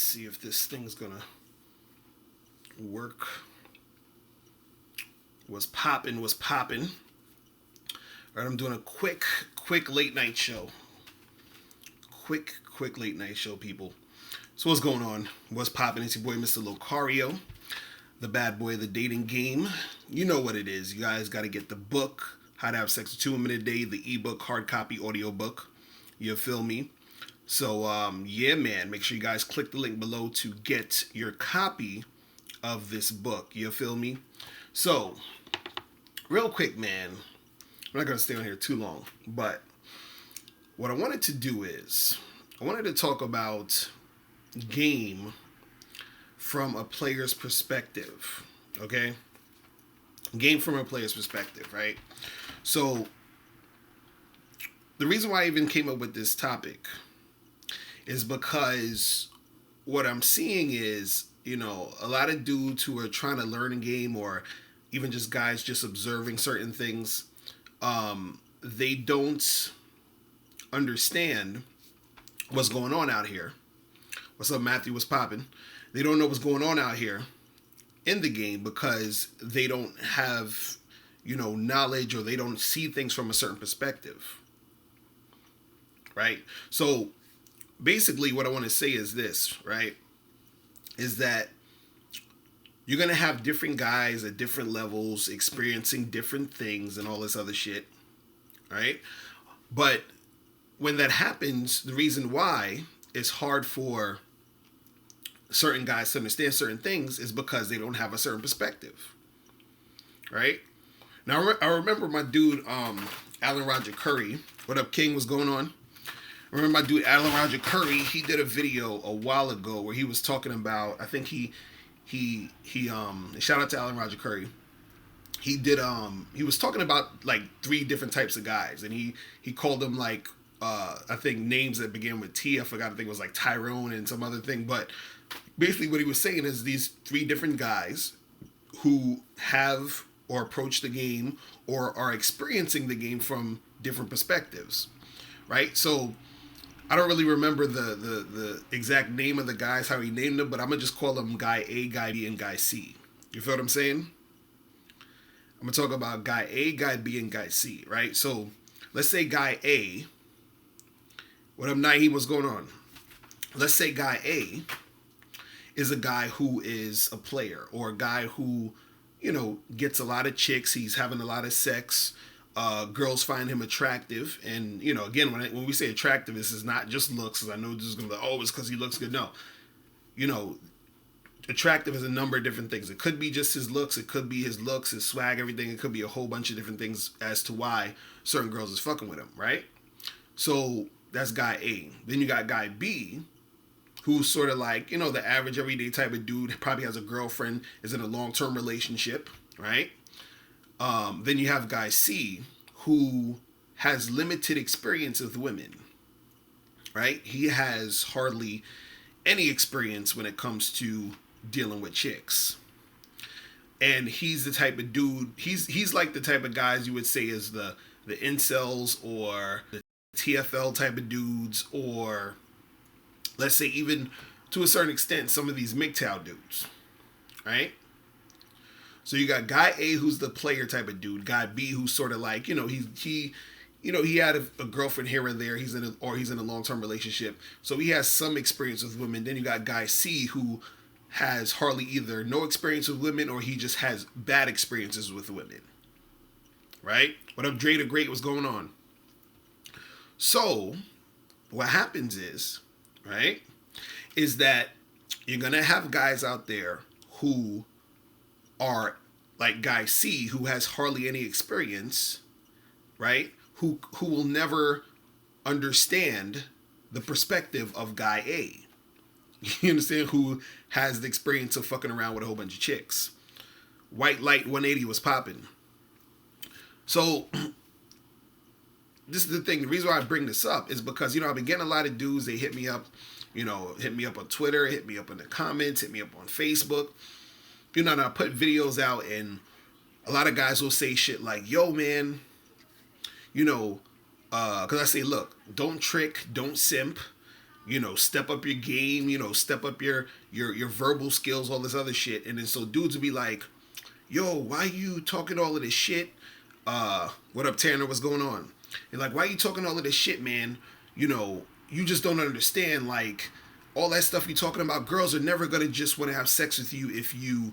see if this thing's gonna work. Was popping. All right, I'm doing a quick late night show. Quick late night show, people. So what's going on? What's popping? It's your boy, Mr. Locario, the bad boy of the dating game. You know what it is. You guys got to get the book, How to Have Sex with 2 Women a Day, the ebook, hard copy, audio book. You feel me? So, yeah, man, make sure you guys click the link below to get your copy of this book. You feel me? So, real quick, man, I'm not going to stay on here too long, but what I wanted to do is, I wanted to talk about game from a player's perspective, okay? Game from a player's perspective, right? So, the reason why I even came up with this topic is because what I'm seeing is, you know, a lot of dudes who are trying to learn a game, or even just guys just observing certain things, they don't understand what's going on out here. What's up, Matthew? What's popping? They don't know what's going on out here in the game because they don't have, you know, knowledge, or they don't see things from a certain perspective, right? So basically what I want to say is this, right, is that you're going to have different guys at different levels experiencing different things and all this other shit, right? But when that happens, the reason why it's hard for certain guys to understand certain things is because they don't have a certain perspective, right? Now, I remember my dude, Alan Roger Curry. What up, King? What's going on? I remember my dude, Alan Roger Curry. He did a video a while ago where he was talking about, I think he shout out to Alan Roger Curry. He was talking about like 3 different types of guys, and he called them like, I think names that began with T. I forgot. I think it was like Tyrone and some other thing. But basically what he was saying is these 3 different guys who have or approach the game or are experiencing the game from different perspectives, right? So I don't really remember the exact name of the guys, how he named them, but I'm going to just call them Guy A, Guy B, and Guy C. You feel what I'm saying? I'm going to talk about Guy A, Guy B, and Guy C, right? So let's say Guy A. What up, Naeem? What's going on? Let's say Guy A is a guy who is a player, or a guy who, you know, gets a lot of chicks. He's having a lot of sex. Girls find him attractive, and you know, again, when we say attractive, this is not just looks. Because I know this is gonna be like, oh, it's because he looks good. No, you know, attractive is a number of different things. It could be just his looks. It could be his looks, his swag, everything. It could be a whole bunch of different things as to why certain girls is fucking with him, right? So that's Guy A. Then you got Guy B, who's sort of like, you know, the average everyday type of dude. Probably has a girlfriend, is in a long-term relationship, right? Then you have Guy C, who has limited experience with women, right? He has hardly any experience when it comes to dealing with chicks. And he's the type of dude, he's like the type of guys you would say is the incels, or the TFL type of dudes, or let's say even to a certain extent some of these MGTOW dudes, right? So you got Guy A, who's the player type of dude. Guy B, who's sort of like, you know, he had a girlfriend here and there. He's in a long-term relationship, so he has some experience with women. Then you got Guy C, who has hardly either no experience with women, or he just has bad experiences with women, right? What up, Dre the Great? What's going on? So what happens is, right, is that you're gonna have guys out there who are like Guy C, who has hardly any experience, right? Who will never understand the perspective of Guy A. You understand? Who has the experience of fucking around with a whole bunch of chicks. White Light 180 was popping. So this is the thing. The reason why I bring this up is because, you know, I've been getting a lot of dudes. They hit me up, you know, hit me up on Twitter, hit me up in the comments, hit me up on Facebook. You know, and I put videos out, and a lot of guys will say shit like, yo, man, you know, because I say, look, don't trick, don't simp, step up your game, step up your verbal skills, all this other shit. And then so dudes would be like, yo, why you talking all of this shit? What up, Tanner? What's going on? And like, why you talking all of this shit, man? You just don't understand, like, all that stuff you talking about. Girls are never gonna just want to have sex with you if you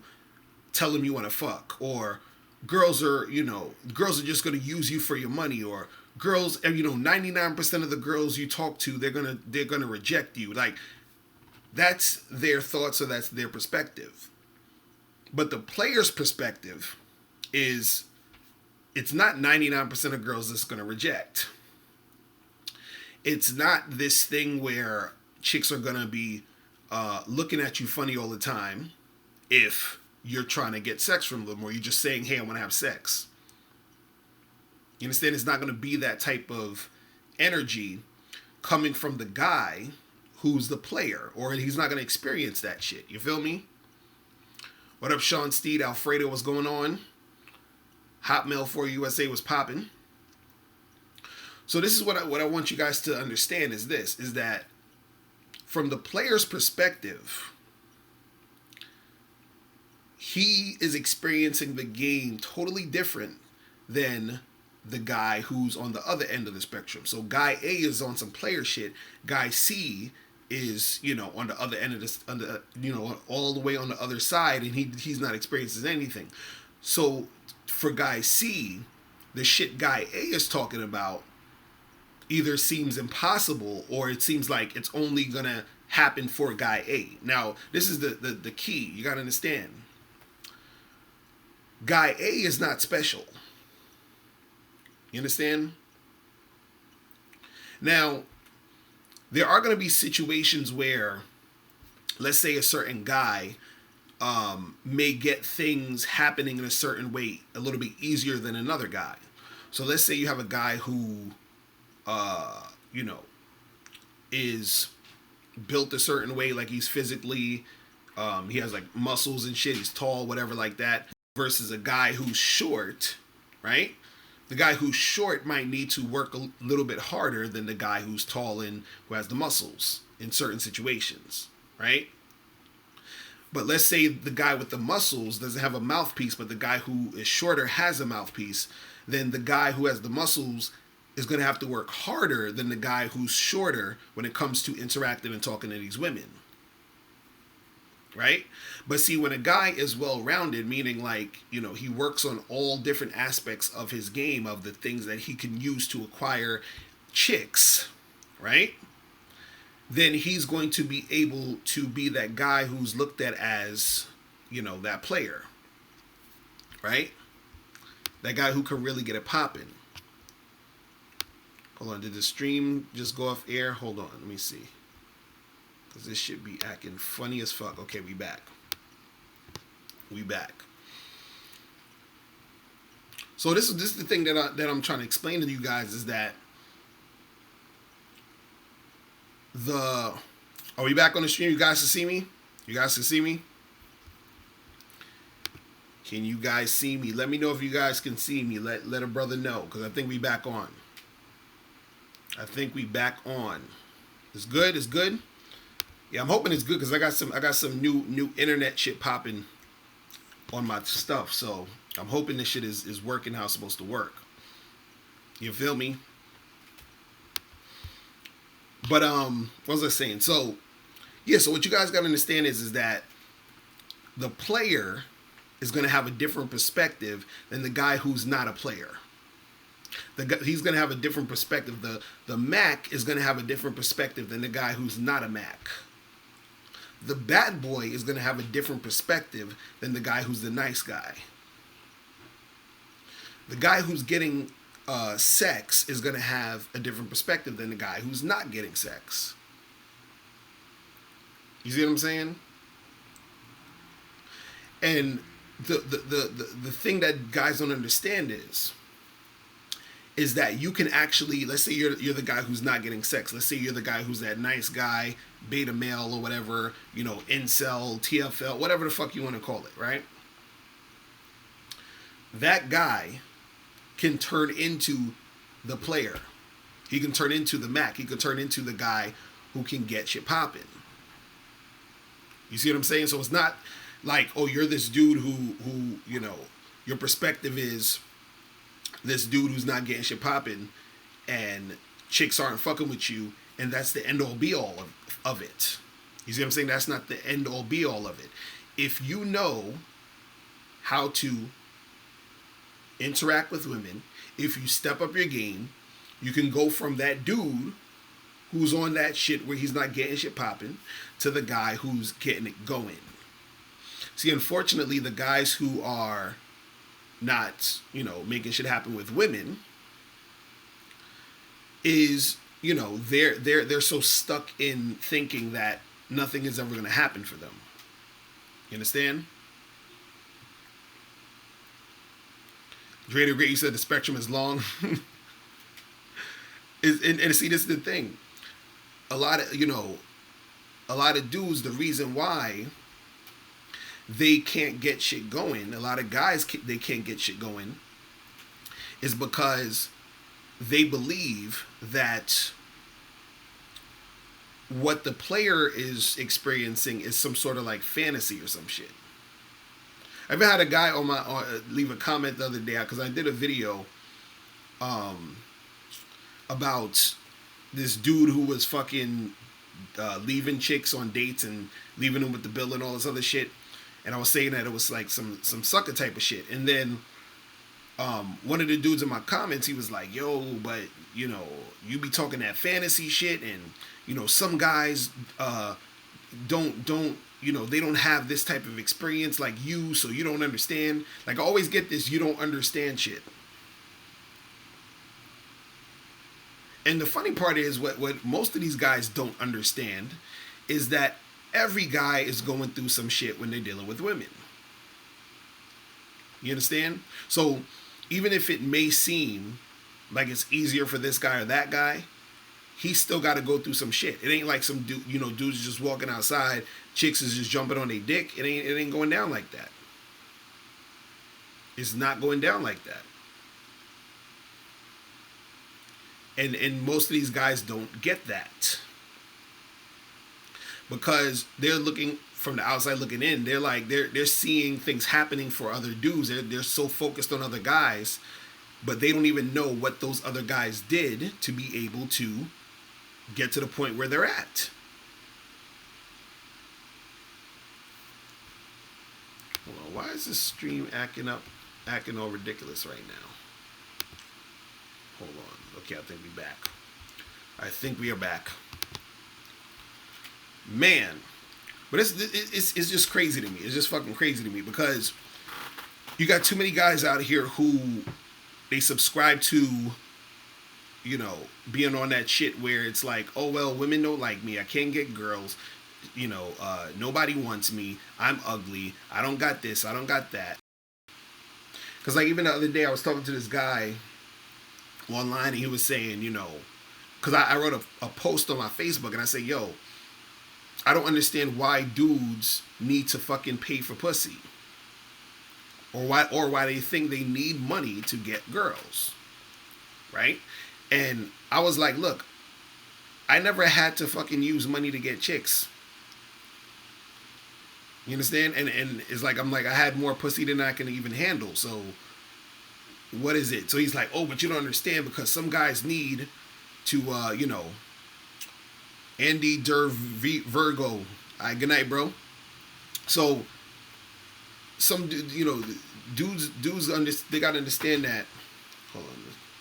tell them you want to fuck, or girls are just gonna use you for your money, or girls, 99% of the girls you talk to, they're gonna reject you. Like, that's their thoughts, or that's their perspective. But the player's perspective is, it's not 99% of girls that's gonna reject. It's not this thing where chicks are gonna be looking at you funny all the time if you're trying to get sex from them, or you're just saying, hey, I want to have sex. You understand? It's not going to be that type of energy coming from the guy who's the player, or he's not going to experience that shit. You feel me? What up, Sean Steed? Alfredo, what's going on? Hotmail for USA was popping. So this is what I want you guys to understand is that from the player's perspective, he is experiencing the game totally different than the guy who's on the other end of the spectrum. So guy A is on some player shit. Guy C is, on the other end of this, all the way on the other side, and he's not experiencing anything. So for guy C, the shit guy A is talking about either seems impossible, or it seems like it's only gonna happen for guy A. Now, this is the key. You gotta understand. Guy A is not special. You understand? Now, there are going to be situations where, let's say, a certain guy may get things happening in a certain way a little bit easier than another guy. So let's say you have a guy who, is built a certain way, like he's physically, he has like muscles and shit, he's tall, whatever like that, versus a guy who's short, right? The guy who's short might need to work a little bit harder than the guy who's tall and who has the muscles in certain situations, right? But let's say the guy with the muscles doesn't have a mouthpiece, but the guy who is shorter has a mouthpiece, then the guy who has the muscles is going to have to work harder than the guy who's shorter when it comes to interacting and talking to these women. Right? But see, when a guy is well-rounded, meaning like, he works on all different aspects of his game, of the things that he can use to acquire chicks, right? Then he's going to be able to be that guy who's looked at as, that player, right? That guy who can really get it popping. Hold on, did the stream just go off air? Hold on, let me see. Because this shit be acting funny as fuck. Okay, we back. So this is the thing that I'm trying to explain to you guys is that are we back on the stream? You guys can see me? You guys can see me? Can you guys see me? Let me know if you guys can see me. Let a brother know, because I think we back on. It's good? It's good? Yeah, I'm hoping it's good, because I got some new internet shit popping on my stuff. So I'm hoping this shit is working how it's supposed to work. You feel me? But what was I saying? So yeah, so what you guys gotta understand is that the player is gonna have a different perspective than the guy who's not a player. He's gonna have a different perspective. The Mac is gonna have a different perspective than the guy who's not a Mac. The bad boy is going to have a different perspective than the guy who's the nice guy. The guy who's getting sex is going to have a different perspective than the guy who's not getting sex. You see what I'm saying? And the thing that guys don't understand is that you can actually, let's say you're the guy who's not getting sex. Let's say you're the guy who's that nice guy, beta male or whatever, incel, TFL, whatever the fuck you want to call it, right? That guy can turn into the player. He can turn into the Mac. He can turn into the guy who can get shit popping. You see what I'm saying? So it's not like, oh, you're this dude who your perspective is this dude who's not getting shit popping, and chicks aren't fucking with you, and that's the end all be all of it. You see what I'm saying? That's not the end all be all of it. If you know how to interact with women, if you step up your game, you can go from that dude who's on that shit where he's not getting shit popping to the guy who's getting it going. See, unfortunately, the guys who are not, making shit happen with women is, they're so stuck in thinking that nothing is ever going to happen for them. You understand? Drader Great, you said the spectrum is long. and see, this is the thing. A lot of dudes, the reason why they can't get shit going, a lot of guys, they can't get shit going, is because they believe that what the player is experiencing is some sort of like fantasy or some shit. I even had a guy leave a comment the other day, because I did a video about this dude who was fucking leaving chicks on dates and leaving them with the bill and all this other shit. And I was saying that it was like some sucker type of shit. And then one of the dudes in my comments, he was like, yo, but, you be talking that fantasy shit, and, some guys don't they don't have this type of experience like you, so you don't understand. Like, I always get this, you don't understand shit. And the funny part is, what most of these guys don't understand is that every guy is going through some shit when they're dealing with women. You understand? So even if it may seem like it's easier for this guy or that guy, he's still got to go through some shit. It ain't like some dude, dudes just walking outside, chicks is just jumping on their dick. It ain't going down like that. It's not going down like that. And most of these guys don't get that, because they're looking from the outside looking in. They're like they're seeing things happening for other dudes. They're so focused on other guys, but they don't even know what those other guys did to be able to get to the point where they're at. Hold on, why is this stream acting all ridiculous right now? Hold on. Okay, I think we're back. I think we are back. Man. But it's just crazy to me. It's just fucking crazy to me, because you got too many guys out here who they subscribe to, being on that shit where it's like, oh, well, women don't like me. I can't get girls. Nobody wants me. I'm ugly. I don't got this. I don't got that. Because, like, even the other day I was talking to this guy online, and he was saying, because I wrote a post on my Facebook, and I said, yo, I don't understand why dudes need to fucking pay for pussy, or why they think they need money to get girls, right? And I was like, look, I never had to fucking use money to get chicks. You understand? And it's like, I'm like, I had more pussy than I can even handle. So what is it? So he's like, oh, but you don't understand, because some guys need to, Andy Virgo. All right, good night, bro. So some, dudes, they gotta understand that. Hold on,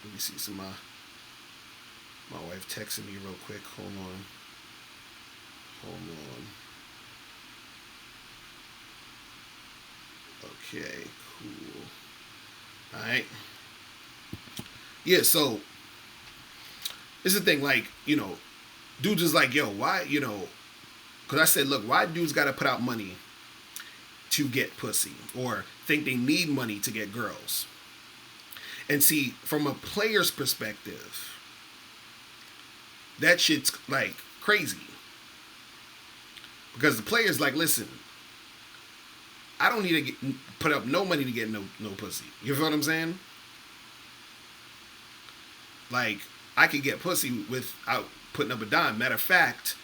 let me see some. My wife texted me real quick. Hold on. Okay, cool. All right. Yeah, so this is the thing, like, dudes is like, yo, why, because I said, look, why dudes got to put out money to get pussy, or think they need money to get girls? And see, from a player's perspective, that shit's like crazy. Because the player's like, listen, I don't need to put up no money to get no pussy. You feel what I'm saying? Like, I could get pussy without putting up a dime. Matter of fact,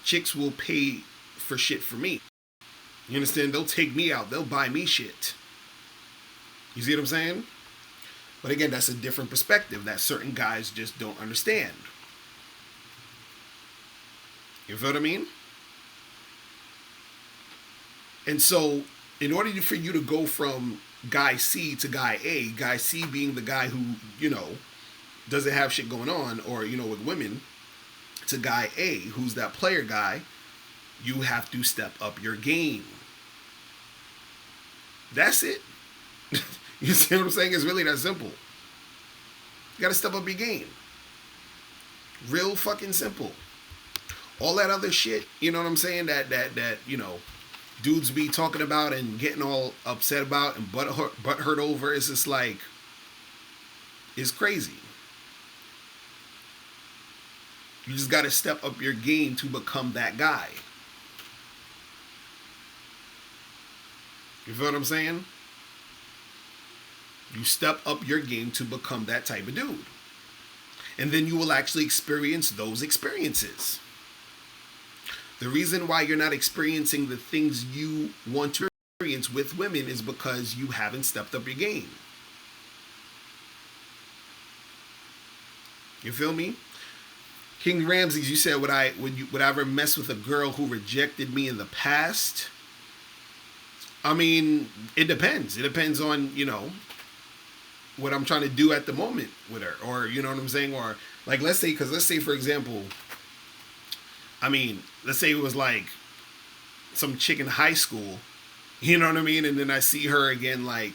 chicks will pay for shit for me. You understand? They'll take me out. They'll buy me shit. You see what I'm saying? But again, that's a different perspective that certain guys just don't understand. You feel what I mean? And so, in order for you to go from guy C to guy A, guy C being the guy who, doesn't have shit going on, or, with women, to guy A, who's that player guy, you have to step up your game. That's it. You see what I'm saying? It's really that simple. You gotta step up your game. Real fucking simple. All that other shit, you know what I'm saying, that dudes be talking about and getting all upset about and butt hurt over, it's just like, it's crazy. You just gotta step up your game to become that guy. You feel what I'm saying? You step up your game to become that type of dude. And then you will actually experience those experiences. The reason why you're not experiencing the things you want to experience with women is because you haven't stepped up your game. You feel me? King Ramses, you said, would I ever mess with a girl who rejected me in the past? I mean, it depends. It depends on, what I'm trying to do at the moment with her. Or, you know what I'm saying? Or, like, let's say, for example, let's say it was like some chick in high school, you know what I mean? And then I see her again, like,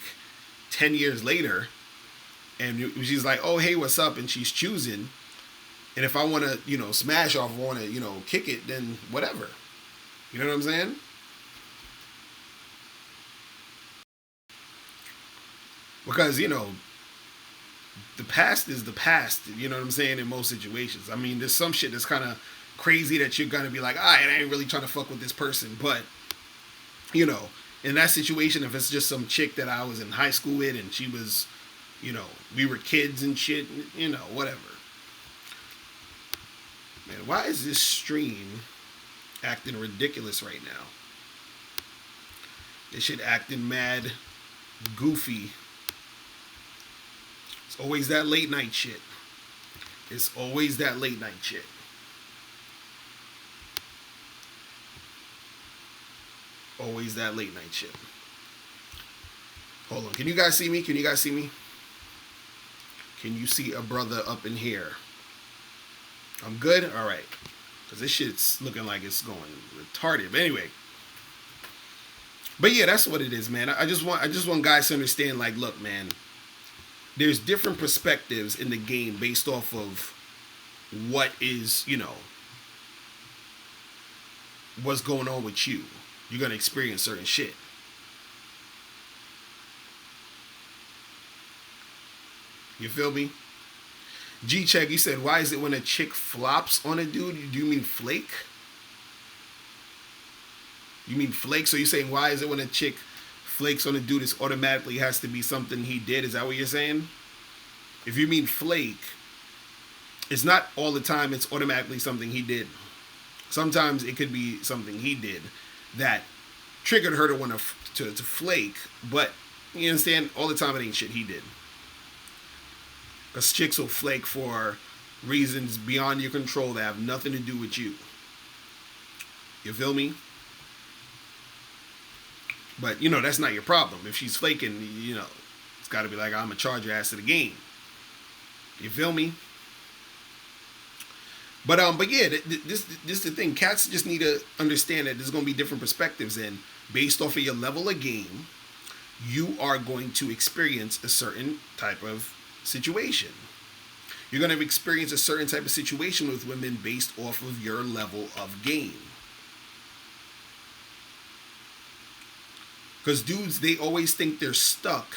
10 years later, and she's like, oh, hey, what's up? And she's choosing. And if I want to, smash off, want to, kick it, then whatever. You know what I'm saying? Because, the past is the past, you know what I'm saying, in most situations. There's some shit that's kind of crazy that you're going to be like, I ain't really trying to fuck with this person. But, in that situation, if it's just some chick that I was in high school with and she was, we were kids and shit, whatever. Man, why is this stream acting ridiculous right now? This shit acting mad goofy. It's always that late night shit. It's always that late night shit. Always that late night shit. Hold on. Can you guys see me? Can you guys see me? Can you see a brother up in here? I'm good? Alright. Because this shit's looking like it's going retarded. But anyway. But yeah, that's what it is, man. I just want guys to understand, like, look, man. There's different perspectives in the game based off of what is, what's going on with you. You're going to experience certain shit. You feel me? G-Check, you said, why is it when a chick flops on a dude? Do you mean flake? You mean flake? So you're saying, why is it when a chick flakes on a dude, it automatically has to be something he did? Is that what you're saying? If you mean flake, it's not all the time it's automatically something he did. Sometimes it could be something he did that triggered her to want to flake, but you understand, all the time it ain't shit he did. Because chicks will flake for reasons beyond your control that have nothing to do with you. You feel me? But, that's not your problem. If she's flaking, it's got to be like, I'm going to charge your ass to the game. You feel me? But yeah, this is the thing. Cats just need to understand that there's going to be different perspectives. And based off of your level of game, you are going to experience a certain type of situation. You're going to experience a certain type of situation with women based off of your level of game. Because dudes, they always think they're stuck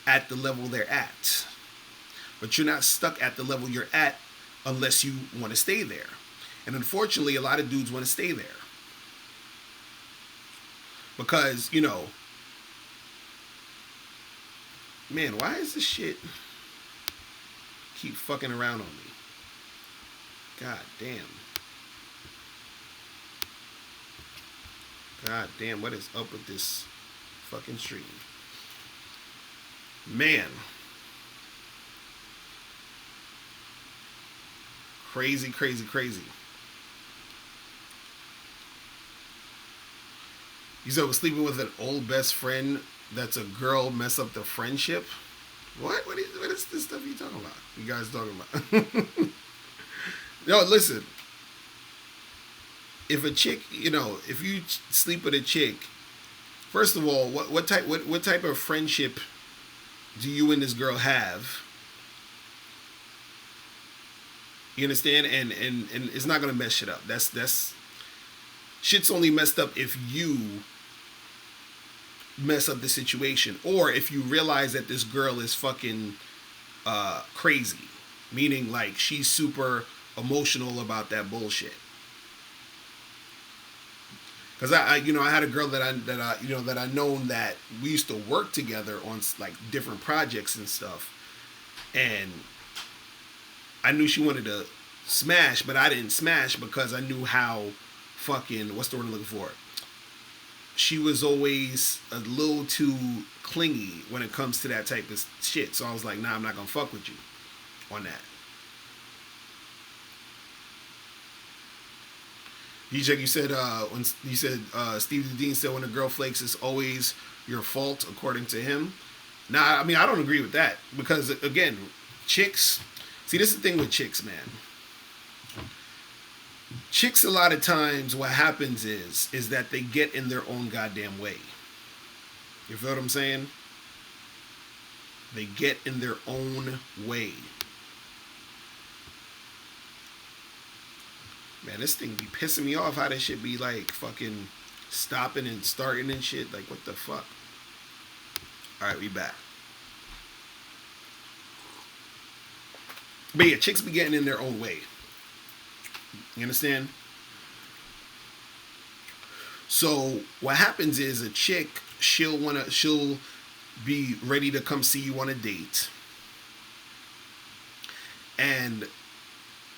at the level they're at. But you're not stuck at the level you're at unless you want to stay there. And unfortunately, a lot of dudes want to stay there. Because, man, why is this shit keep fucking around on me? God damn. God damn, what is up with this fucking stream? Man, crazy, crazy, crazy. You said was sleeping with an old best friend that's a girl mess up the friendship? What is this stuff you talking about? You guys talking about? No, listen. If a chick, if you sleep with a chick, first of all, what type of friendship do you and this girl have? You understand? And it's not gonna mess shit up. That's shit's only messed up if you mess up the situation, or if you realize that this girl is fucking crazy, meaning like she's super emotional about that bullshit. Because I had a girl that I known that we used to work together on like different projects and stuff, and I knew she wanted to smash, but I didn't smash because I knew how fucking, what's the word I'm looking for? She was always a little too clingy when it comes to that type of shit. So I was like, nah, I'm not gonna fuck with you on that. DJ, you said when you said Steve Dean said when a girl flakes, it's always your fault, according to him. Nah, I mean I don't agree with that because again, chicks. See, this is the thing with chicks, man. Chicks, a lot of times, what happens is that they get in their own goddamn way. You feel what I'm saying? They get in their own way. Man, this thing be pissing me off how this shit be like fucking stopping and starting and shit. Like, what the fuck? Alright, we back. But yeah, chicks be getting in their own way. You understand? So what happens is a chick, she'll be ready to come see you on a date. And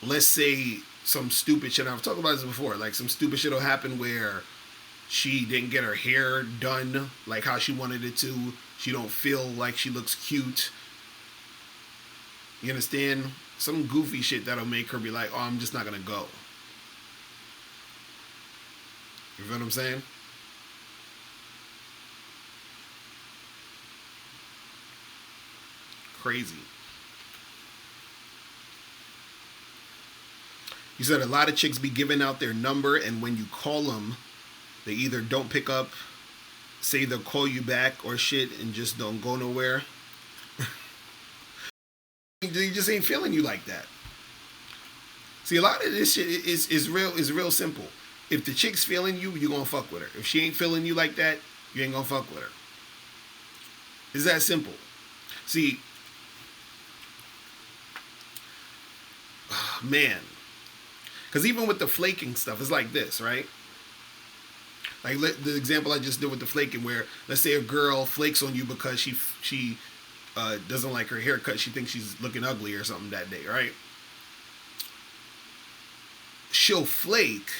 let's say some stupid shit, I've talked about this before, like some stupid shit will happen where she didn't get her hair done like how she wanted it to. She don't feel like she looks cute. You understand? Some goofy shit that'll make her be like, oh, I'm just not gonna go. You feel what I'm saying? Crazy. You said a lot of chicks be giving out their number, and when you call them, they either don't pick up, say they'll call you back or shit, and just don't go nowhere. They just ain't feeling you like that. See, a lot of this shit is real simple. If the chick's feeling you, you gonna fuck with her. If she ain't feeling you like that, you ain't gonna fuck with her. It's that simple. See, man, because even with the flaking stuff, it's like this, right? Like the example I just did with the flaking, where let's say a girl flakes on you because she doesn't like her haircut. She thinks she's looking ugly or something that day, right? She'll flake,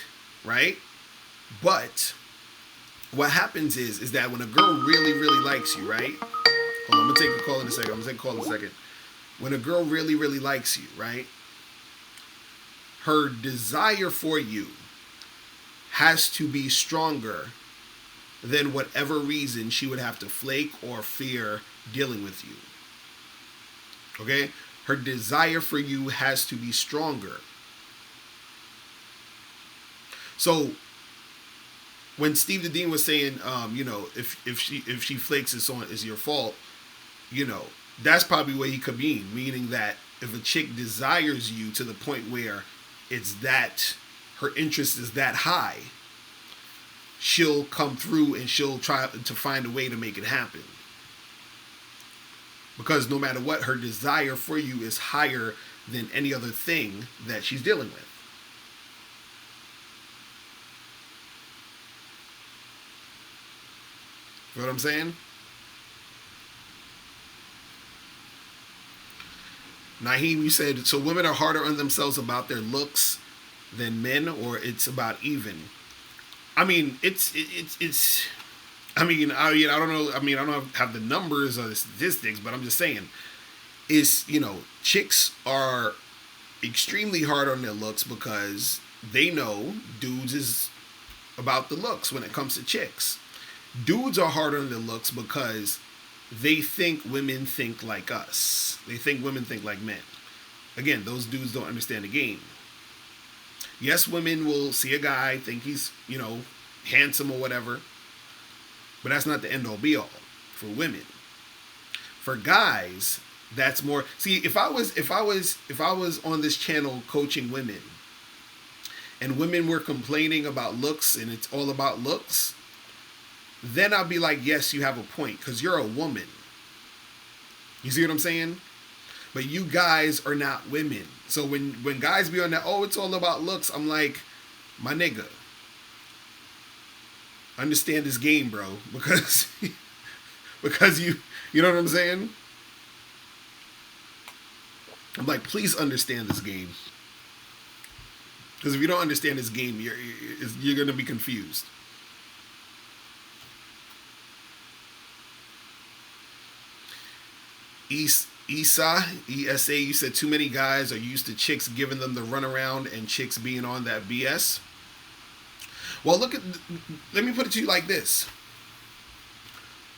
right? But what happens is that when a girl really, really likes you, right? Hold on, I'm gonna take a call in a second. I'm gonna take a call in a second. When a girl really, really likes you, right? Her desire for you has to be stronger than whatever reason she would have to flake or fear dealing with you. Okay? Her desire for you has to be stronger. So when Steve the Dean was saying, if she flakes, it's your fault. That's probably what he could mean, meaning that if a chick desires you to the point where it's that her interest is that high, she'll come through and she'll try to find a way to make it happen. Because no matter what, her desire for you is higher than any other thing that she's dealing with. You know what I'm saying? Naheem, you said, so women are harder on themselves about their looks than men, or it's about even? I mean, it's. I don't know. I mean, I don't have the numbers or the statistics, but I'm just saying, is chicks are extremely hard on their looks because they know dudes is about the looks when it comes to chicks. Dudes are hard on their looks because they think women think like us. They think women think like men. Again, those dudes don't understand the game. Yes, women will see a guy, think he's, handsome or whatever, but that's not the end all be all for women. For guys, that's more. See, if I was on this channel coaching women and women were complaining about looks and it's all about looks, then I'll be like, yes, you have a point because you're a woman. You see what I'm saying? But you guys are not women. So when guys be on that, oh, it's all about looks, I'm like, my nigga, understand this game, bro, because because you know what I'm saying? I'm like, please understand this game. Because if you don't understand this game, you're going to be confused. ESA, you said too many guys are used to chicks giving them the runaround and chicks being on that BS. Well, let me put it to you like this.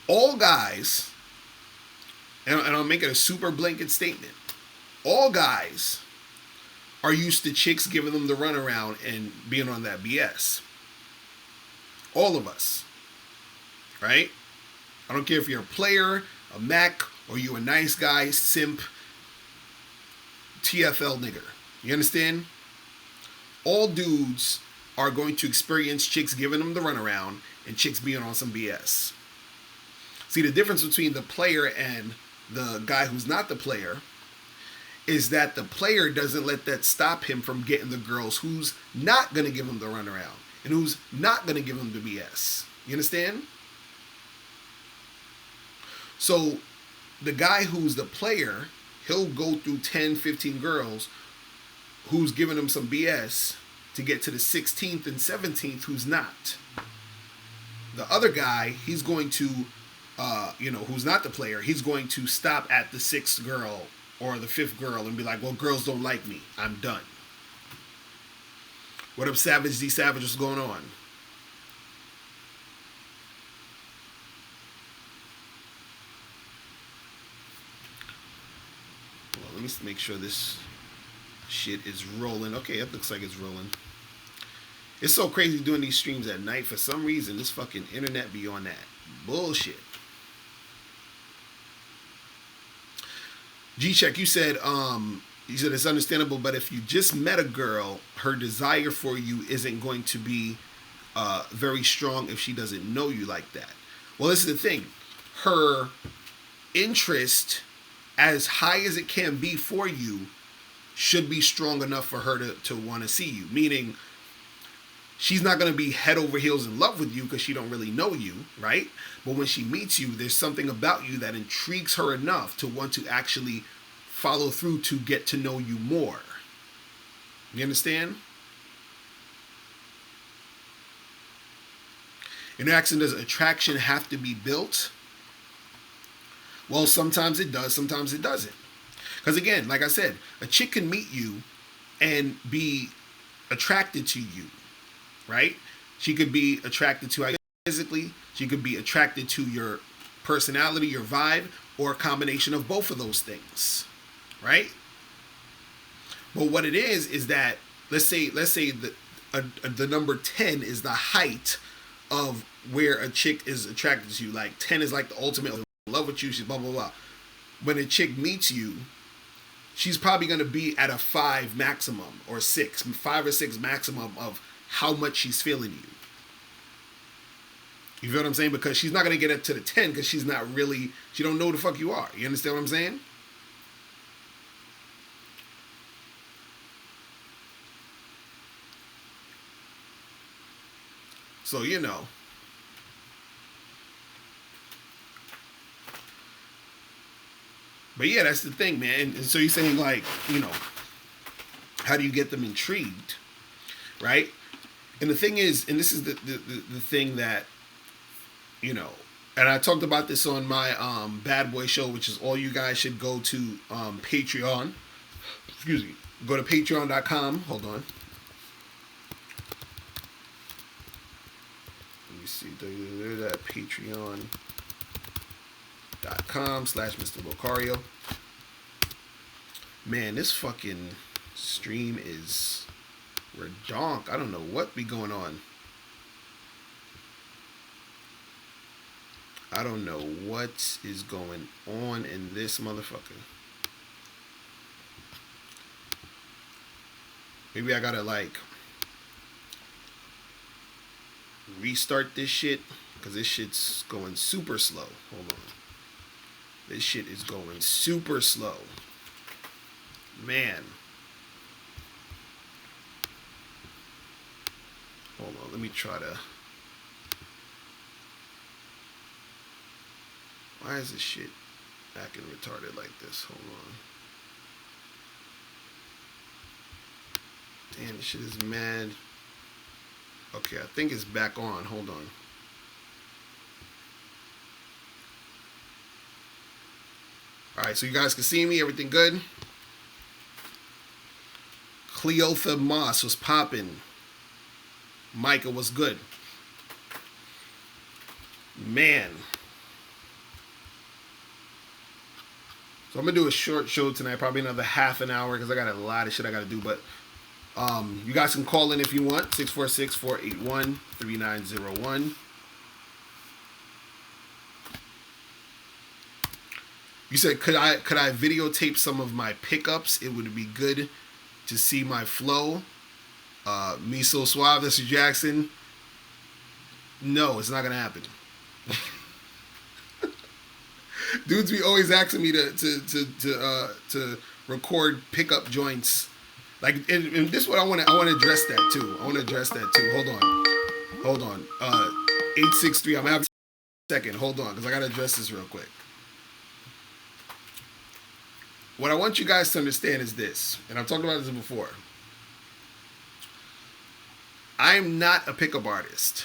All guys, and I'll make it a super blanket statement, all guys are used to chicks giving them the runaround and being on that BS. All of us. Right? I don't care if you're a player, a Mac, or you a nice guy, simp, TFL nigger. You understand? All dudes are going to experience chicks giving them the runaround and chicks being on some BS. See, the difference between the player and the guy who's not the player is that the player doesn't let that stop him from getting the girls who's not going to give him the runaround and who's not going to give him the BS. You understand? So the guy who's the player, he'll go through 10, 15 girls who's giving him some BS to get to the 16th and 17th who's not. The other guy, he's going to, who's not the player, he's going to stop at the 6th girl or the 5th girl and be like, well, girls don't like me. I'm done. What up, Savage D Savage? What's going on? Well, let me make sure this shit is rolling. Okay, it looks like it's rolling. It's so crazy doing these streams at night. For some reason, this fucking internet be on that bullshit. G-Check, you said it's understandable, but if you just met a girl, her desire for you isn't going to be very strong if she doesn't know you like that. Well, this is the thing. Her interest, as high as it can be for you, should be strong enough for her to want to see you. Meaning, she's not going to be head over heels in love with you because she don't really know you, right? But when she meets you, there's something about you that intrigues her enough to want to actually follow through to get to know you more. You understand? And asking, does attraction have to be built? Well, sometimes it does, sometimes it doesn't. Because again, like I said, a chick can meet you and be attracted to you, right? She could be attracted to you physically. She could be attracted to your personality, your vibe, or a combination of both of those things, right? But what it is that let's say the number 10 is the height of where a chick is attracted to you. Like 10 is like the ultimate love with you. She's blah blah blah. When a chick meets you, she's probably going to be at a 5 maximum or 6, 5 or 6 maximum of how much she's feeling you. You feel what I'm saying? Because she's not going to get up to the 10 because she don't know who the fuck you are. You understand what I'm saying? So, But yeah, that's the thing, man. And so you're saying, like, how do you get them intrigued, right? And the thing is, and this is the thing that, you know, and I talked about this on my Bad Boy show, which is all you guys should go to Patreon. Excuse me. Go to patreon.com. Hold on. Let me see. There's that patreon.com/Mr. Locario. Man, this fucking stream is redonk. I don't know what be going on. I don't know what is going on in this motherfucker. Maybe I gotta like restart this shit because this shit's going super slow. Hold on. This shit is going super slow. Man. Hold on, let me try to... Why is this shit acting retarded like this? Hold on. Damn, this shit is mad. Okay, I think it's back on. Hold on. Alright, so you guys can see me. Everything good? Cleotha Moss was popping. Micah was good. Man. So I'm going to do a short show tonight. Probably another half an hour because I got a lot of shit I got to do. But you guys can call in if you want. 646-481-3901. You said, could I videotape some of my pickups? It would be good to see my flow. Me so suave, Mr. Jackson. No, it's not gonna happen. Dudes be always asking me to record pickup joints. Like, and this is what I want to address that too. Hold on. 863. I'm gonna have a second. Hold on, because I gotta address this real quick. What I want you guys to understand is this, and I've talked about this before. I am not a pickup artist.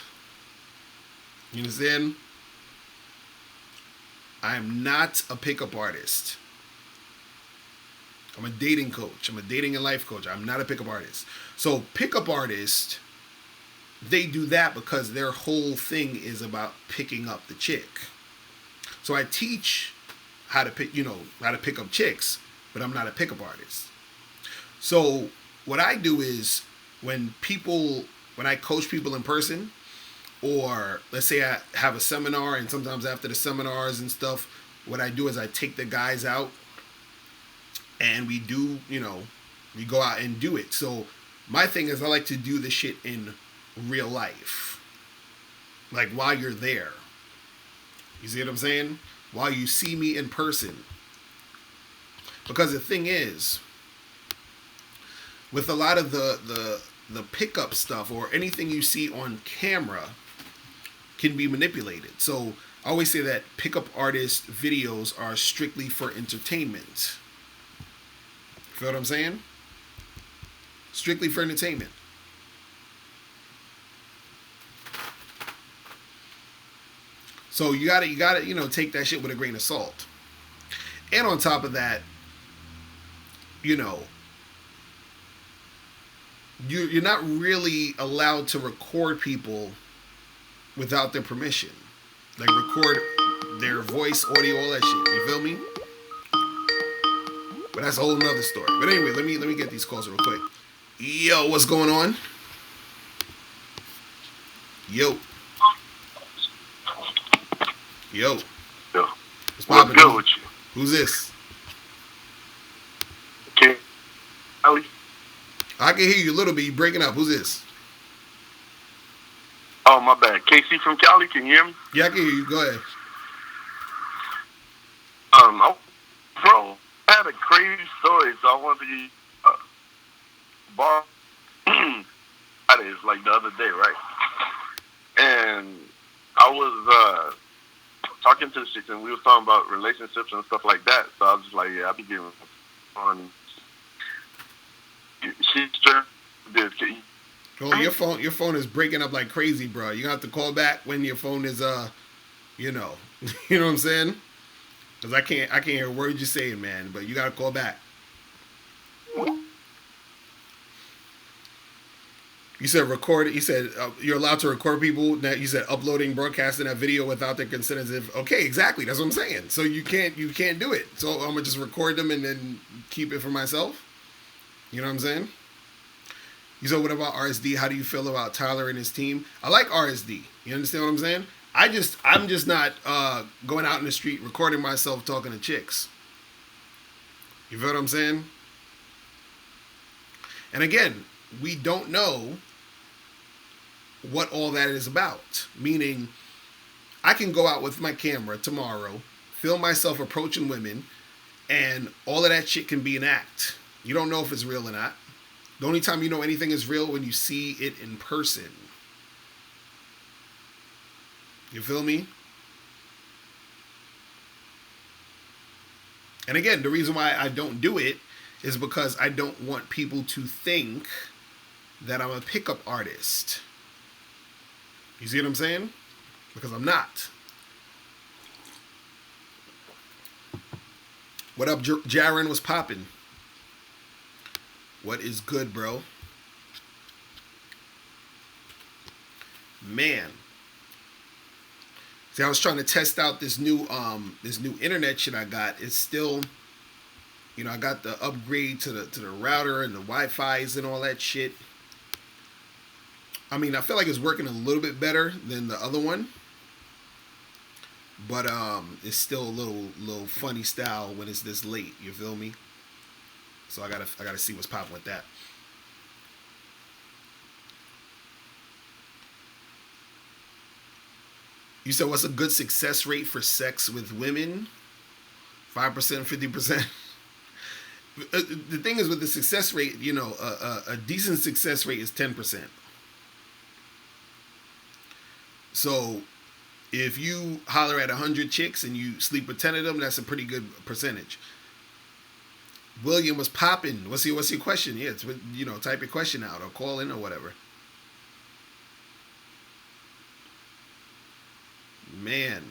You understand? I am not a pickup artist. I'm a dating coach. I'm a dating and life coach. I'm not a pickup artist. So pickup artists, they do that because their whole thing is about picking up the chick. So I teach how to pick up chicks, but I'm not a pickup artist. So what I do is when I coach people in person, or let's say I have a seminar, and sometimes after the seminars and stuff, what I do is I take the guys out and we do, we go out and do it. So my thing is I like to do the shit in real life. Like while you're there. You see what I'm saying? While you see me in person. Because the thing is, with a lot of the pickup stuff or anything you see on camera can be manipulated. So I always say that pickup artist videos are strictly for entertainment. Feel what I'm saying? Strictly for entertainment. So you gotta take that shit with a grain of salt. And on top of that, you're not really allowed to record people without their permission. Like record their voice, audio, all that shit. You feel me? But that's a whole nother story. But anyway, let me get these calls real quick. Yo, what's going on? Yo. Yo. What's good with you? Who's this? Okay. Ali. I can hear you a little bit. You breaking up. Who's this? Oh, my bad. Casey from Cali. Can you hear me? Yeah, I can hear you. Go ahead. Bro, I had a crazy story, so I wanted to bar. That is like the other day, right? And I was talking to the chicks, and we were talking about relationships and stuff like that. So I was just like, yeah, I'll be giving on. She's this. Oh, your phone is breaking up like crazy, bro. You have to call back when your phone is you know, you know what I'm saying? Cause I can't hear a word you're saying, man. But you gotta call back. You said record. You said you're allowed to record people. That you said uploading, broadcasting that video without their consent. As if okay, exactly. That's what I'm saying. So you can't do it. So I'm gonna just record them and then keep it for myself. You know what I'm saying? You said what about RSD? How do you feel about Tyler and his team? I like RSD. You understand what I'm saying? I'm just not going out in the street recording myself talking to chicks. You feel what I'm saying? And again, we don't know what all that is about. Meaning, I can go out with my camera tomorrow, film myself approaching women, and all of that shit can be an act. You don't know if it's real or not. The only time you know anything is real when you see it in person. You feel me? And again, the reason why I don't do it is because I don't want people to think that I'm a pickup artist. You see what I'm saying? Because I'm not. What up, Jaren? Was popping? What is good, bro? Man. See, I was trying to test out this new internet shit I got. It's still, I got the upgrade to the router and the Wi-Fi's and all that shit. I mean, I feel like it's working a little bit better than the other one, but it's still a little funny style when it's this late. You feel me? So I gotta see what's popping with that. You said what's a good success rate for sex with women? 5%, 50%. The thing is with the success rate, a decent success rate is 10%. So if you holler at 100 chicks and you sleep with 10 of them, that's a pretty good percentage. William was popping. What's your question? Yeah, it's type your question out or call in or whatever. Man.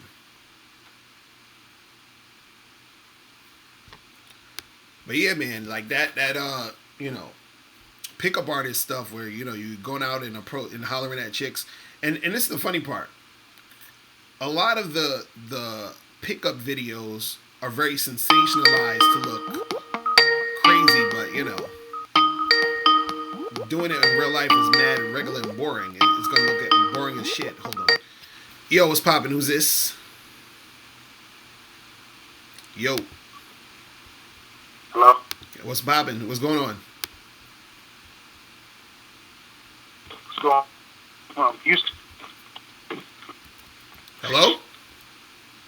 But yeah, man, like that pickup artist stuff where you going out and hollering at chicks, and this is the funny part. A lot of the pickup videos are very sensationalized to look crazy, but doing it in real life is mad and regular and boring. It's gonna look at boring as shit. Hold on. Yo, what's poppin'? Who's this? Yo. Hello. What's poppin'? What's going on? What's going on? Houston. Hello?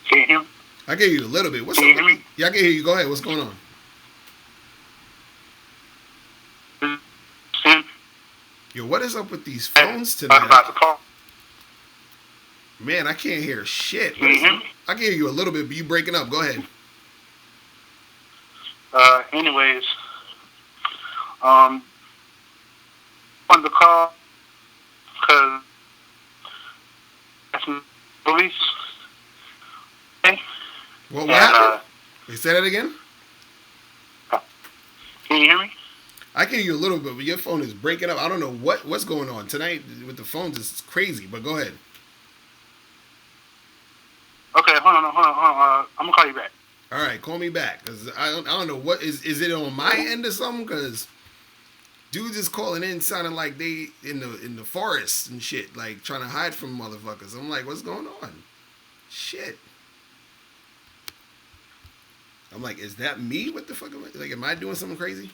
Can you hear me? I can hear you a little bit. What's Can up? you hear me? Yeah, I can hear you. Go ahead. What's going on? Yo, what is up with these phones tonight? About the call. Man, I can't hear shit. Can you hear me? I can hear you a little bit, but you breaking up. Go ahead. Anyways, on the call, because that's police. Okay. What happened? You say that again? Can you hear me? I can hear you a little bit, but your phone is breaking up. I don't know what's going on tonight with the phones. It's crazy, but go ahead. Okay, hold on. I'm gonna call you back. All right, call me back because I don't know what is it on my end or something? Because dudes is calling in sounding like they in the forest and shit, like trying to hide from motherfuckers. I'm like, what's going on? Shit. I'm like, is that me? What the fuck am I doing something crazy?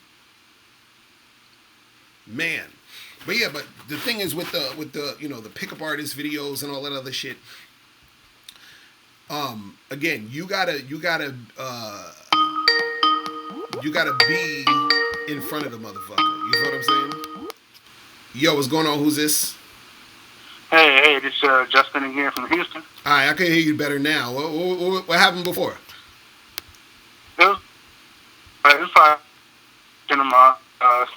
Man. But yeah, but the thing is with the the pickup artist videos and all that other shit. Again, you gotta be in front of the motherfucker. You know what I'm saying? Yo, what's going on? Who's this? Hey, this is Justin again from Houston. All right, I can hear you better now. What happened before? It was fine. My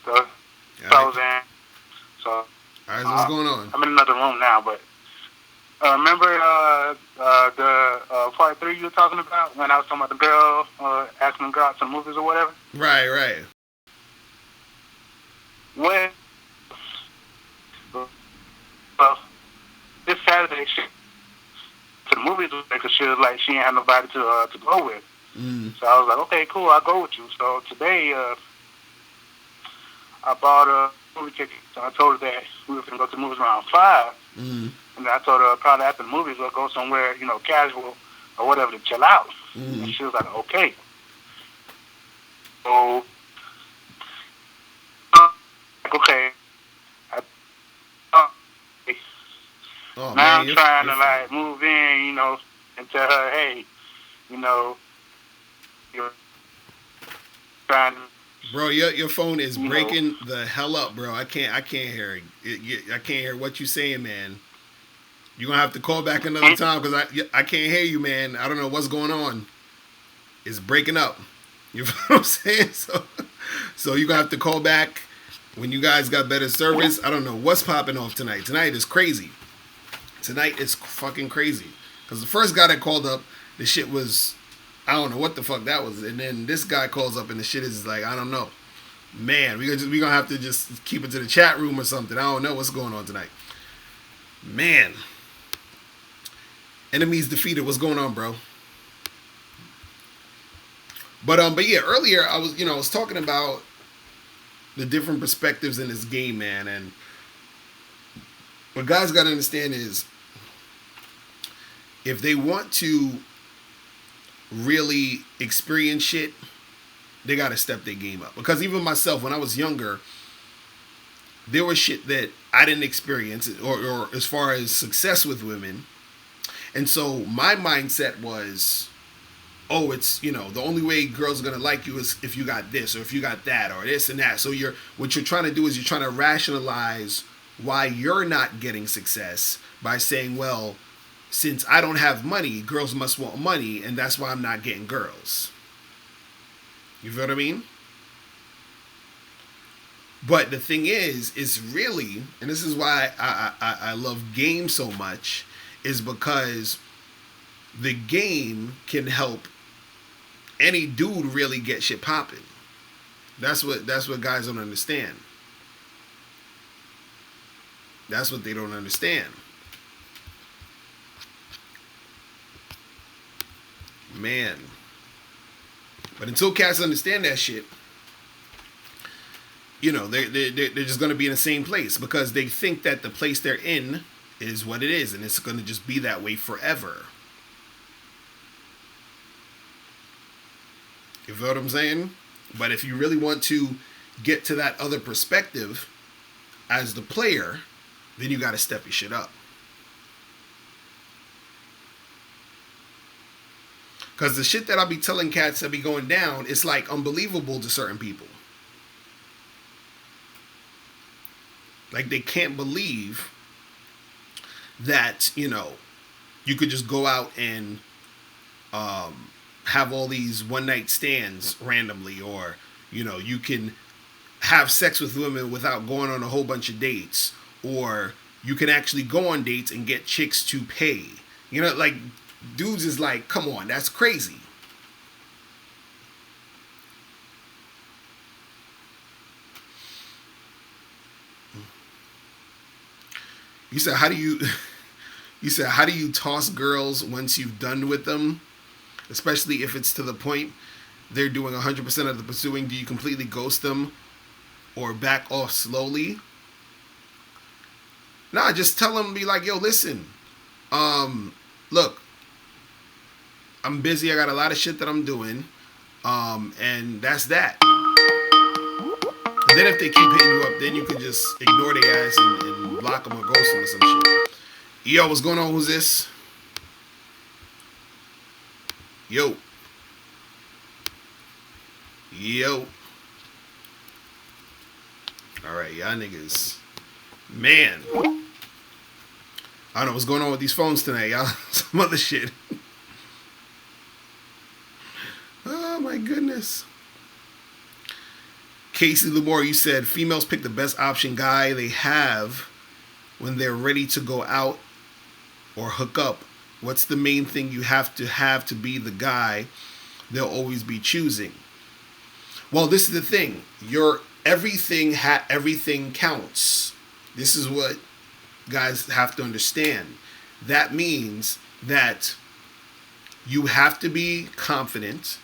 stuff. Yeah, So I was in. So All right, so what's going on? I'm in another room now, but remember the part 3 you were talking about when I was talking about the girl asking the girl out to the movies or whatever? Right, right. When well, this Saturday she to the movies because she was like she didn't have nobody to go with. So I was like, okay, cool, I'll go with you. So today I bought a movie ticket. So I told her that we were going to go to the movies around 5. And I told her probably after the movies we'll go somewhere, casual or whatever to chill out. And she was like, okay. So, okay. Oh, now man, I'm trying to like move in, and tell her, hey, you're trying to. Bro, your phone is breaking the hell up, bro. I can't hear it. I can't hear what you saying, man. You're gonna have to call back another time because I can't hear you, man. I don't know what's going on. It's breaking up. You know what I'm saying? So you're gonna have to call back when you guys got better service. I don't know what's popping off tonight. Tonight is crazy. Tonight is fucking crazy. Because the first guy that called up, the shit was, I don't know what the fuck that was. And then this guy calls up and the shit is like, I don't know. Man, we gonna have to just keep it to the chat room or something. I don't know what's going on tonight. Man. Enemies defeated. What's going on, bro? But yeah, earlier I was talking about the different perspectives in this game, man, and what guys gotta understand is if they want to really experience shit, they gotta step their game up. Because even myself, when I was younger, there was shit that I didn't experience, or as far as success with women. And so my mindset was, oh, it's, the only way girls are going to like you is if you got this or if you got that or this and that. So what you're trying to do is you're trying to rationalize why you're not getting success by saying, well, since I don't have money, girls must want money, and that's why I'm not getting girls. You feel what I mean? But the thing is really, and this is why I love games so much, is because the game can help any dude really get shit popping. That's what guys don't understand. That's what they don't understand. Man. But until cats understand that shit, they're just going to be in the same place because they think that the place they're in is what it is, and it's going to just be that way forever. You feel what I'm saying? But if you really want to get to that other perspective as the player, then you got to step your shit up. Because the shit that I'll be telling cats that be going down, it's like unbelievable to certain people. Like they can't believe that, you could just go out and have all these one night stands randomly, or, you can have sex with women without going on a whole bunch of dates, or you can actually go on dates and get chicks to pay. Like dudes is like, come on, that's crazy. You said, how do you toss girls once you've done with them? Especially if it's to the point they're doing 100% of the pursuing. Do you completely ghost them or back off slowly? Nah, just tell them, be like, yo, listen, look, I'm busy. I got a lot of shit that I'm doing. And that's that. And then if they keep hitting you up, then you can just ignore their ass and block them or ghost them or some shit. Yo, what's going on? Who's this? Yo. Alright, y'all niggas. Man. I don't know what's going on with these phones tonight, y'all. Some other shit. Oh my goodness. Casey Lamore, you said females pick the best option guy they have when they're ready to go out or hook up, what's the main thing you have to be the guy they'll always be choosing? Well, this is the thing. Your everything counts. This is what guys have to understand. That means that you have to be confident.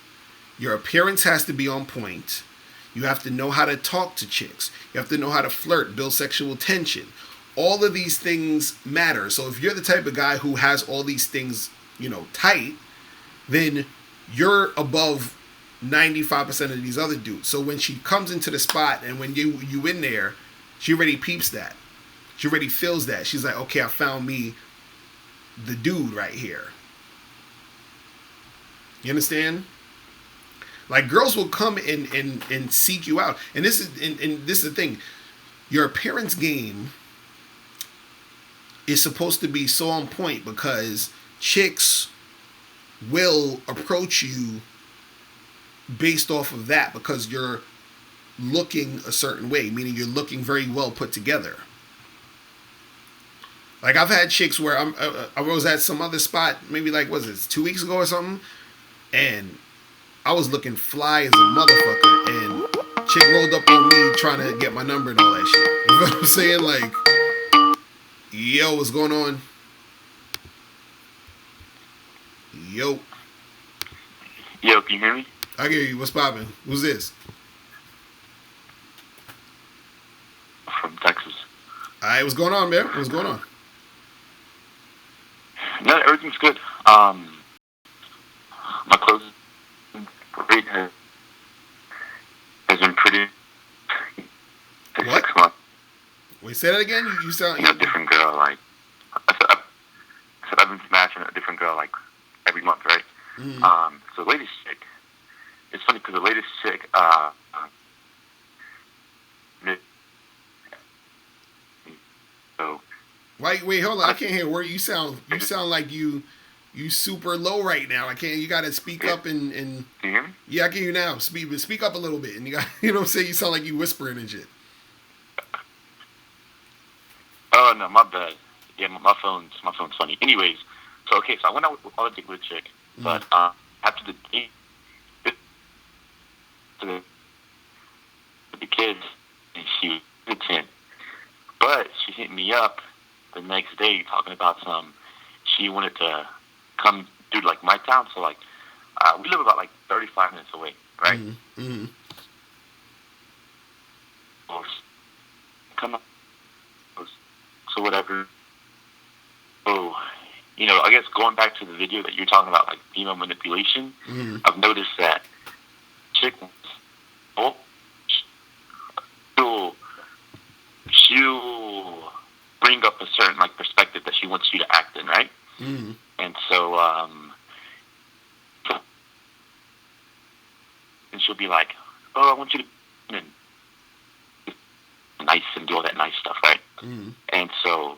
Your appearance has to be on point. You have to know how to talk to chicks. You have to know how to flirt, build sexual tension. All of these things matter. So if you're the type of guy who has all these things, tight, then you're above 95% of these other dudes. So when she comes into the spot and when you in there, she already peeps that. She already feels that. She's like, okay, I found me the dude right here. You understand? Like, girls will come and seek you out. And this is the thing. Your appearance game is supposed to be so on point because chicks will approach you based off of that because you're looking a certain way, meaning you're looking very well put together. Like, I've had chicks where I was at some other spot, maybe like, was it 2 weeks ago or something? And I was looking fly as a motherfucker, and chick rolled up on me trying to get my number and all that shit. You know what I'm saying? Like, yo, what's going on? Yo. Yo, can you hear me? I hear you. What's poppin'? Who's this? From Texas. All right, what's going on, man? What's going on? No, everything's good. My closing rate has been pretty. What? 6 months. Wait, say that again? You sound... different girl, like... I said I've been smashing a different girl, like, every month, right? Mm-hmm. So the latest chick... It's funny, because the latest chick, so... Wait, hold on. I can't hear where you sound. You sound like you super low right now. I can't. You got to speak up and. Can you hear me? Yeah, I can hear you now. Speak up a little bit, and you got. You know what I'm saying? You sound like you whispering and shit. Oh no, my bad. Yeah, my phone's funny. Anyways, so I went out with a chick, but after the date, to the kids, and she was a 10, but she hit me up the next day talking about she wanted to come do like my town. So like, we live about like 35 minutes away, right? Mm-hmm. Come up. So whatever. So, I guess going back to the video that you're talking about, like female manipulation, I've noticed that chickens, she'll bring up a certain like perspective that she wants you to act in, right? Mm-hmm. And so, and she'll be like, "Oh, I want you to come in nice and do all that nice stuff, right?" Mm-hmm. And so,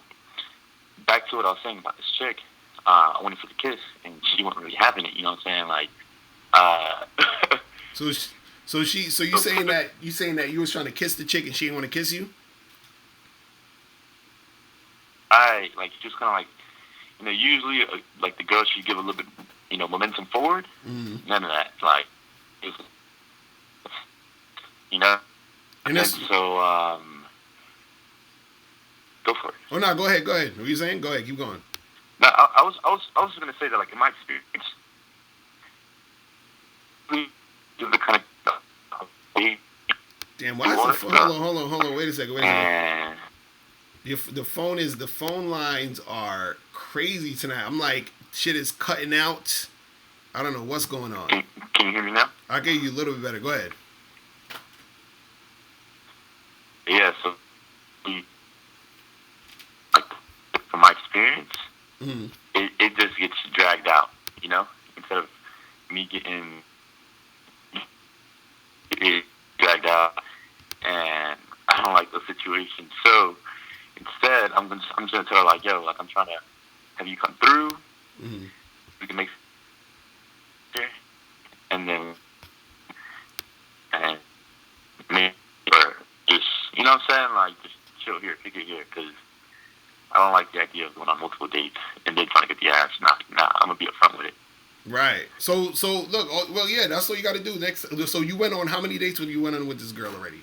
back to what I was saying about this chick, I wanted for the kiss, and she wasn't really having it. You know what I'm saying? Like, So you saying that you was trying to kiss the chick and she didn't want to kiss you? I like just kind of like, usually like the girl should give a little bit, momentum forward. Mm-hmm. None of that. Like, and then so go for it. Oh no, go ahead. What were you saying? Go ahead, keep going. No, I was gonna say that like in my experience, the kind of damn, why is the phone? Hold on. Wait a second. The phone lines are crazy tonight. I'm like, shit is cutting out. I don't know what's going on. Can you hear me now? I'll get you a little bit better. Go ahead. Yeah, so like from my experience, it just gets dragged out, instead of me getting it dragged out, and I don't like the situation. So instead, I'm just gonna tell her like, yo, like I'm trying to have you come through. Mm-hmm. We can make and then me or just what I'm saying, like just chill here, take it here, because I don't like the idea of going on multiple dates and then trying to get the ass. Nah, I'm gonna be upfront with it. Right. So look. Well, yeah, that's what you got to do next. So you went on how many dates when you went on with this girl already?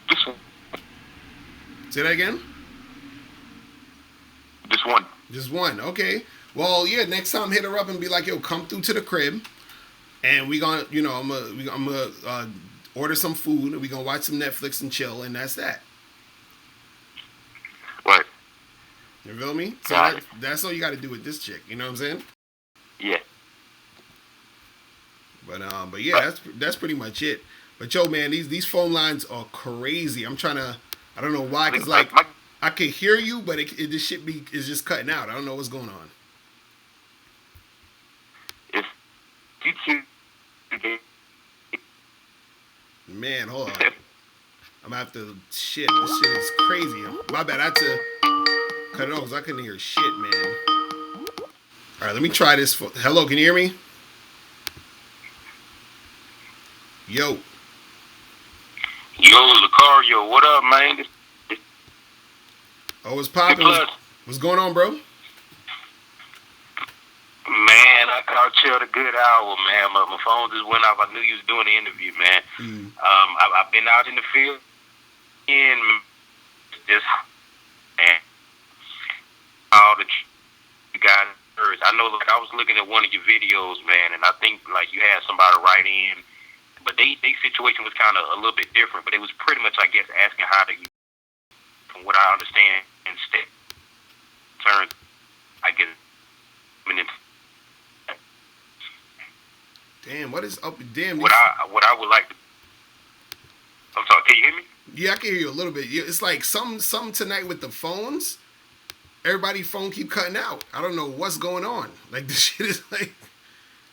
Just one. Say that again. Just one. Just one. Okay. Well, yeah. Next time, hit her up and be like, "Yo, come through to the crib, and we gonna, I'm gonna order some food, and we gonna watch some Netflix and chill, and that's that." Right. You feel me? So that's all you got to do with this chick. You know what I'm saying? Yeah. But yeah, that's pretty much it. But yo, man, these phone lines are crazy. I'm trying to. I don't know why, cause like I can hear you, but this shit is just cutting out. I don't know what's going on. If you choose, man, hold on. I'm gonna have to shit. This shit is crazy. My bad. I had to cut it off because I couldn't hear shit, man. All right, let me try this. Hello, can you hear me? Yo. Yo, Locario, what up, man? Oh, it's popping. What's going on, bro? Man, I caught you at a good hour, man. My phone just went off. I knew you was doing the interview, man. I've been out in the field and just and all the guys. I know, like, I was looking at one of your videos, man, and I think like you had somebody write in, but they situation was kind of a little bit different. But it was pretty much, I guess, asking how to, from what I understand, instead turns, I guess. Damn, what is up? Damn. What I would like to. I'm sorry. Can you hear me? Yeah, I can hear you a little bit. It's like some tonight with the phones. Everybody's phone keep cutting out. I don't know what's going on. Like this shit is like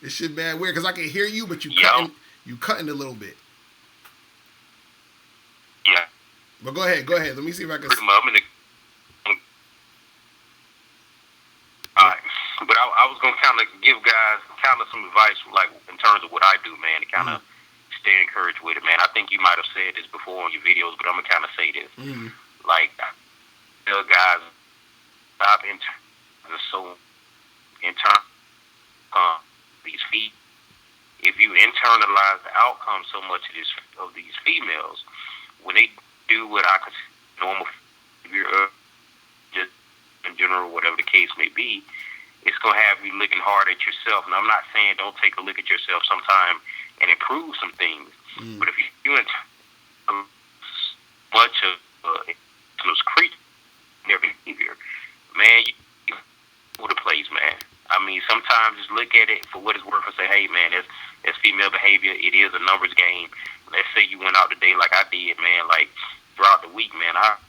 this shit bad weird because I can hear you, but you cutting a little bit. Yeah. But go ahead. Let me see if I can. All right. But I was gonna kind of give guys kind of some advice, like in terms of what I do, man, to kind of stay encouraged with it, man. I think you might have said this before on your videos, but I'm gonna kind of say this. Like, tell guys, stop these feet. If you internalize the outcome so much of these females, when they do what I consider normal behavior, just in general, whatever the case may be, it's going to have you looking hard at yourself. And I'm not saying don't take a look at yourself sometime and improve some things. But if you much of those creatures in their behavior, man, you go to place, man. I mean, sometimes just look at it for what it's worth and say, hey, man, that's female behavior. It is a numbers game. Let's say you went out today like I did, man, like throughout the week, man. I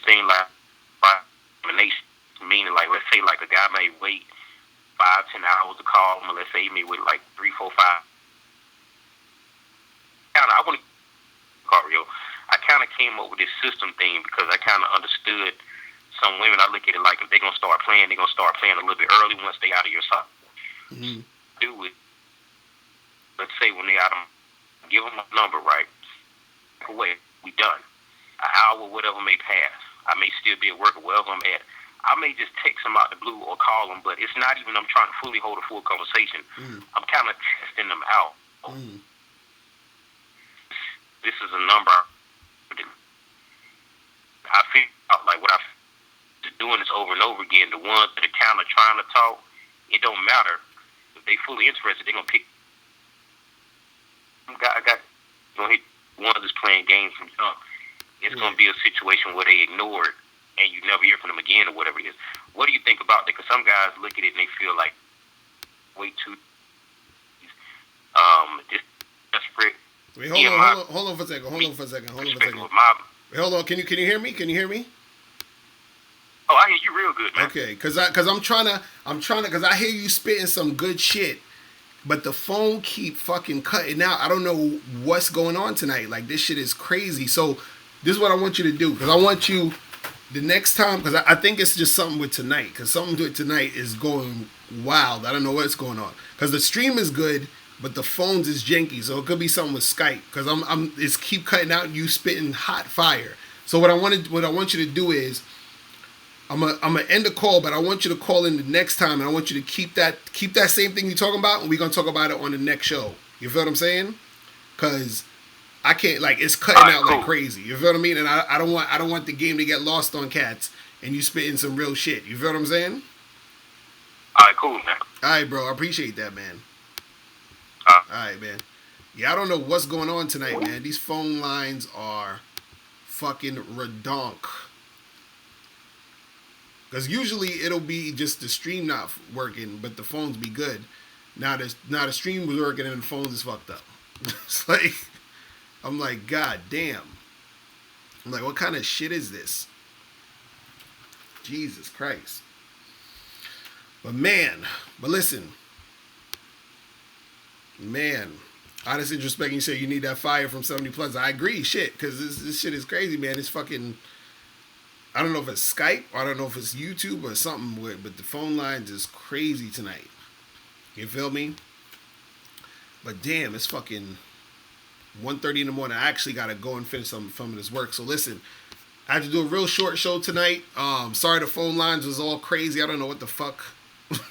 saying like meaning like, let's say like a guy may wait 5-10 hours to call him, or let's say he may wait like 3, 4, 5. I want to Locario. I kind of came up with this system thing because I kind of understood some women. I look at it like if they're gonna start playing, a little bit early once they out of your sight. Do it. Let's say when they out of, give them a number, right? Away, we done. An hour, whatever may pass. I may still be at work or wherever I'm at. I may just text them out the blue or call them, but it's not even I'm trying to fully hold a full conversation. I'm kind of testing them out. This is a number. I feel like what I'm doing this over and over again. The ones that are kind of trying to talk, it don't matter. If they fully interested, they're gonna pick. I got gonna hit one that's playing games from jump. It's gonna be a situation where they ignore it and you never hear from them again or whatever it is. What do you think about that? Because some guys look at it and they feel like way too just desperate. Wait, hold on for a second. Wait, hold on. Can you hear me? Oh, I hear you real good, man. Okay, cause I'm trying to, cause I hear you spitting some good shit, but the phone keep fucking cutting out. I don't know what's going on tonight. Like this shit is crazy. So this is what I want you to do, cause I want you the next time, cause I think it's just something with tonight, cause something with tonight is going wild. I don't know what's going on, cause the stream is good. but the phones is janky, so it could be something with Skype because it's keep cutting out and you spitting hot fire. So what I want you to do is I'm gonna end the call, but I want you to call in the next time, and I want you to keep that same thing you're talking about, and we're gonna talk about it on the next show. You feel what I'm saying? Cause I can't, like, it's cutting out like crazy. You feel what I mean? And I don't want the game to get lost on cats and you spitting some real shit. You feel what I'm saying? All right, cool, man. All right, bro. I appreciate that, man. All right, man. Yeah, I don't know what's going on tonight, man. These phone lines are fucking redonk. Because usually it'll be just the stream not working, but the phones be good. Now the stream was working and the phones is fucked up. It's like, I'm like, God damn. I'm like, what kind of shit is this? Jesus Christ. But listen. Man, honest introspection, you say you need that fire from 70 plus. I agree, shit, because this shit is crazy, man. It's fucking, I don't know if it's Skype, or I don't know if it's YouTube or something, but the phone lines is crazy tonight. You feel me? But damn, it's fucking 1:30 in the morning. I actually got to go and finish some of this work. So listen, I had to do a real short show tonight. Sorry the phone lines was all crazy. I don't know what the fuck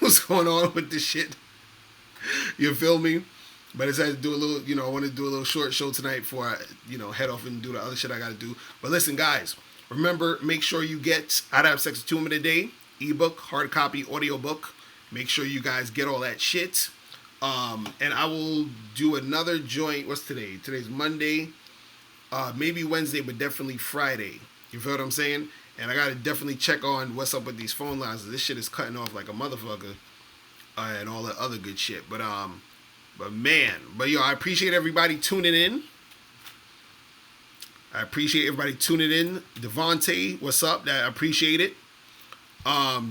was going on with this shit. You feel me? But I had to do a little, I want to do a little short show tonight before I, head off and do the other shit I got to do. But listen, guys, remember, make sure you get I'd Have Sex with 2 Women a Day, ebook, hard copy, audiobook. Make sure you guys get all that shit. And I will do another joint. What's today? Today's Monday. Maybe Wednesday, but definitely Friday. You feel what I'm saying? And I got to definitely check on what's up with these phone lines. This shit is cutting off like a motherfucker. And all that other good shit. But yo, I appreciate everybody tuning in. Devontae, what's up? I appreciate it.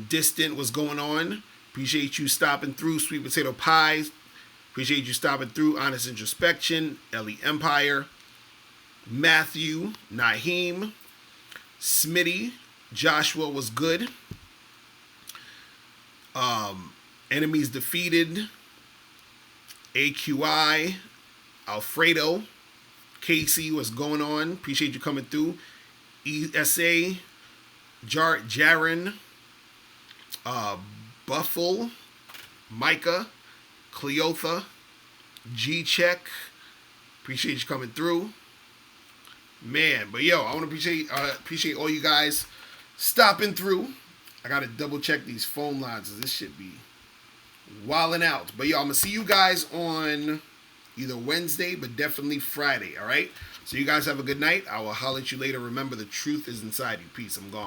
Distant, what's going on? Appreciate you stopping through. Sweet Potato Pies. Appreciate you stopping through. Honest Introspection. Ellie Empire. Matthew. Naheem. Smitty. Joshua was good. Enemies Defeated. AQI. Alfredo. Casey, what's going on? Appreciate you coming through. ESA. Jaren. Buffle. Micah. Cleotha. G-Check. Appreciate you coming through. Man, but yo, I want to appreciate all you guys stopping through. I got to double check these phone lines. This should be wilding out. But yo, I'm going to see you guys on either Wednesday, but definitely Friday, all right? So you guys have a good night. I will holler at you later. Remember, the truth is inside you. Peace. I'm gone.